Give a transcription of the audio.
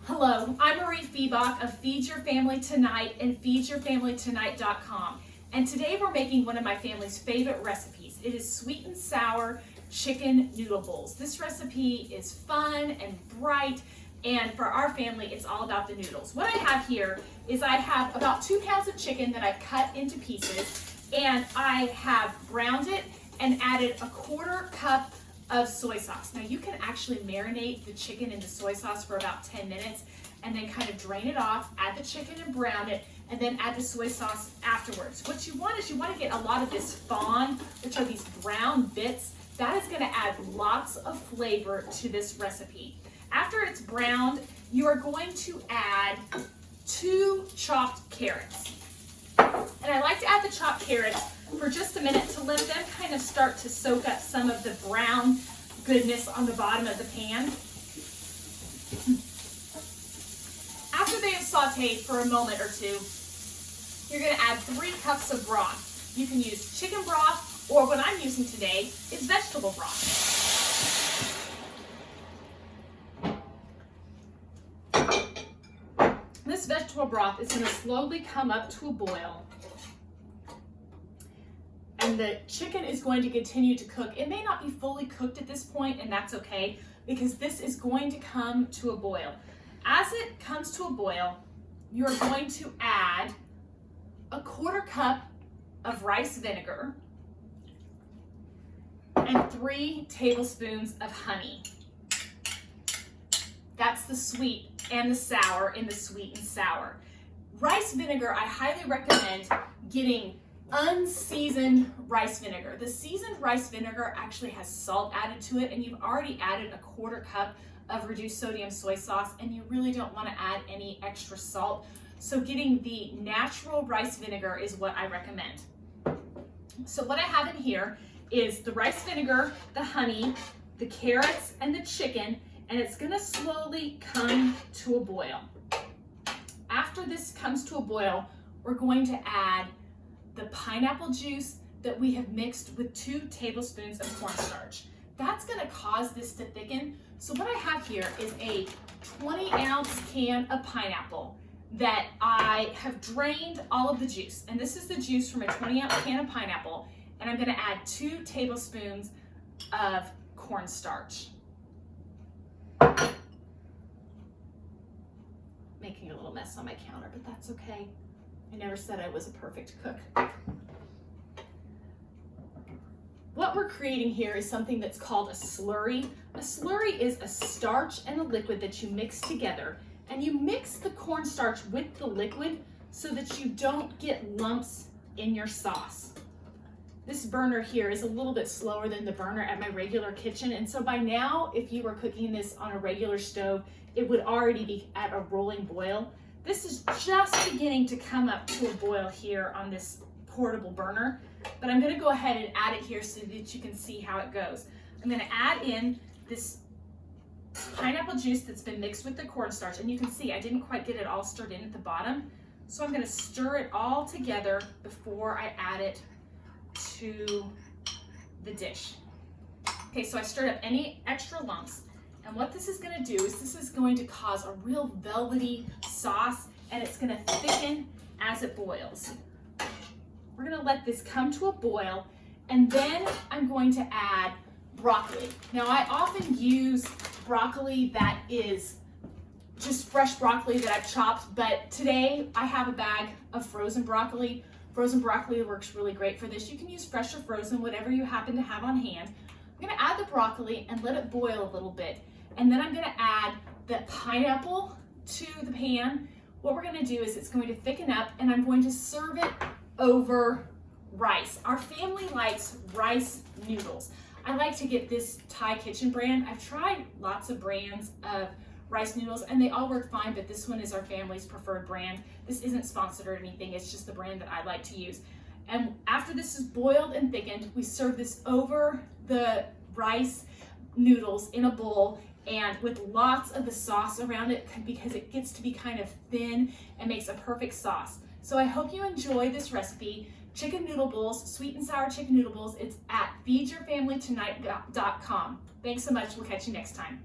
Hello, I'm Mariefiebach of Feed Your Family Tonight and feedyourfamilytonight.com. And today we're making one of my family's favorite recipes. It is sweet and sour chicken noodle bowls. This recipe is fun and bright, and for our family, it's all about the noodles. What I have here is I have about 2 pounds of chicken that I've cut into pieces, and I have browned it and added a 1/4 cup of soy sauce. Now you can actually marinate the chicken into soy sauce for about 10 minutes and then kind of drain it off, add the chicken and brown it, and then add the soy sauce afterwards. What you want is you want to get a lot of this fond, which are these brown bits. That is going to add lots of flavor to this recipe. After it's browned, you are going to add 2 chopped carrots. And I like to add the chopped carrots for just a minute to let them kind of start to soak up some of the brown goodness on the bottom of the pan. After they have sauteed for a moment or two, you're going to add 3 cups of broth. You can use chicken broth, or what I'm using today is vegetable broth. This vegetable broth is going to slowly come up to a boil. And the chicken is going to continue to cook. It may not be fully cooked at this point, and that's okay, because this is going to come to a boil. As it comes to a boil, you're going to add a 1/4 cup of rice vinegar and 3 tablespoons of honey. That's the sweet and the sour in the sweet and sour. Rice vinegar, I highly recommend getting unseasoned rice vinegar. The seasoned rice vinegar actually has salt added to it, and you've already added a 1/4 cup of reduced sodium soy sauce, and you really don't want to add any extra salt. So getting the natural rice vinegar is what I recommend. So what I have in here is the rice vinegar, the honey, the carrots, and the chicken, and it's going to slowly come to a boil. After this comes to a boil, we're going to add the pineapple juice that we have mixed with 2 tablespoons of cornstarch. That's going to cause this to thicken. So what I have here is a 20-ounce can of pineapple that I have drained all of the juice. And this is the juice from a 20-ounce can of pineapple. And I'm going to add 2 tablespoons of cornstarch. Making a little mess on my counter, but that's okay. I never said I was a perfect cook. What we're creating here is something that's called a slurry. A slurry is a starch and a liquid that you mix together, and you mix the cornstarch with the liquid so that you don't get lumps in your sauce. This burner here is a little bit slower than the burner at my regular kitchen, and so by now, if you were cooking this on a regular stove, it would already be at a rolling boil. This is just beginning to come up to a boil here on this portable burner, but I'm going to go ahead and add it here so that you can see how it goes. I'm going to add in this pineapple juice that's been mixed with the cornstarch, and you can see I didn't quite get it all stirred in at the bottom, so I'm going to stir it all together before I add it to the dish. Okay, so I stirred up any extra lumps. And what this is going to do is this is going to cause a real velvety sauce, and it's going to thicken as it boils. We're going to let this come to a boil, and then I'm going to add broccoli. Now I often use broccoli that is just fresh broccoli that I've chopped, but today I have a bag of frozen broccoli. Frozen broccoli works really great for this. You can use fresh or frozen, whatever you happen to have on hand. I'm going to add the broccoli and let it boil a little bit. And then I'm going to add the pineapple to the pan. What we're going to do is it's going to thicken up, and I'm going to serve it over rice. Our family likes rice noodles. I like to get this Thai Kitchen brand. I've tried lots of brands of rice noodles, and they all work fine, but this one is our family's preferred brand. This isn't sponsored or anything. It's just the brand that I like to use. And after this is boiled and thickened, we serve this over the rice noodles in a bowl, and with lots of the sauce around it, because it gets to be kind of thin and makes a perfect sauce. So I hope you enjoy this recipe. Chicken noodle bowls, sweet and sour chicken noodle bowls. It's at feedyourfamilytonight.com. Thanks so much. We'll catch you next time.